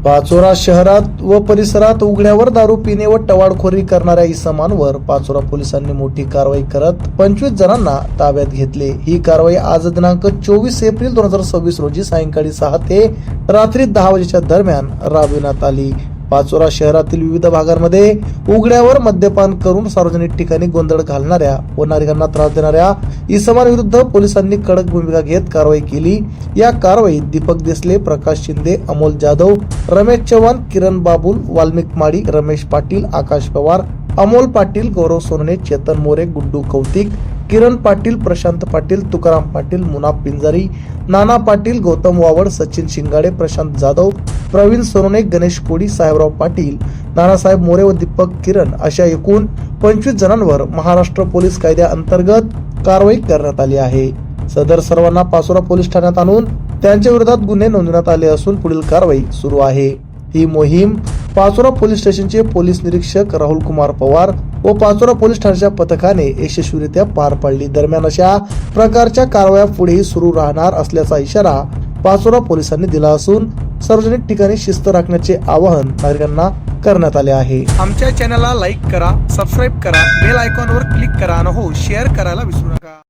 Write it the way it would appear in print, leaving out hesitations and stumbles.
पाचोरा शहरात व परिसरात उघड्यावर दारू पिणे व टवाळखोरी करणाऱ्या इसमांवर पाचोरा पोलिसांनी मोठी कारवाई करत 25 जणांना ताब्यात घेतले। ही कारवाई आज दिनांक 24 एप्रिल 2026 रोजी सायंकाळी 6 ते रात्री 10 वाजेच्या दरम्यान राबविण्यात आली। पाचोरा शहरातील विविध भागांमध्ये उघड्यावर मद्यपान करून सार्वजनिक ठिकाणी गोंधळ घालणाऱ्या व नागरिकांना त्रास देणाऱ्या इसमांविरुद्ध पोलिसांनी कडक भूमिका घेत कारवाई केली। या कारवाईत दीपक देसले, प्रकाश शिंदे, अमोल जाधव, रमेश चव्हाण, किरण बाबुल, वाल्मिक माडी, रमेश पाटील, आकाश पवार, अमोल पाटील, गौरव सोनने, चेतन मोरे, गुड्डू कौतिक, किरण पाटील, प्रशांत पाटील, तुकाराम पाटील, मुनाफ पिंजारी, नाना पाटील, गौतम वावड, सचिन शिंगाडे, प्रशांत जाधव, प्रवीण सोनने, गणेश कोडी, साहेबराव पाटील, नानासाहेब मोरे व दीपक किरण अशा एकूण 25 जणांवर महाराष्ट्र पोलीस कायद्याअंतर्गत कारवाई करण्यात आली आहे। सदर सर्वांना पाचोरा पोलीस ठाण्यात आणून त्यांच्या विरोधात गुन्हे नोंदवण्यात आले असून पुढील कारवाई सुरू आहे। ही मोहीम पाचोरा पोलीस स्टेशनचे पोलीस निरीक्षक राहुल कुमार पवार व पाचोरा पोलीस ठाण्याच्या पथकाने यशस्वीरित्या पार पाडली। दरम्यान अशा प्रकारच्या कारवाया पुढेही सुरू राहणार असल्याचा इशारा पाचोरा पोलिसांनी दिला असून सार्वजनिक ठिकाणी शिस्त राखण्याचे आवाहन नागरिकांना करण्यात आले आहे। आमच्या चॅनलला लाईक करा, सबस्क्राईब करा, बेल आयकॉनवर क्लिक करा आणि हो शेअर करायला विसरू नका।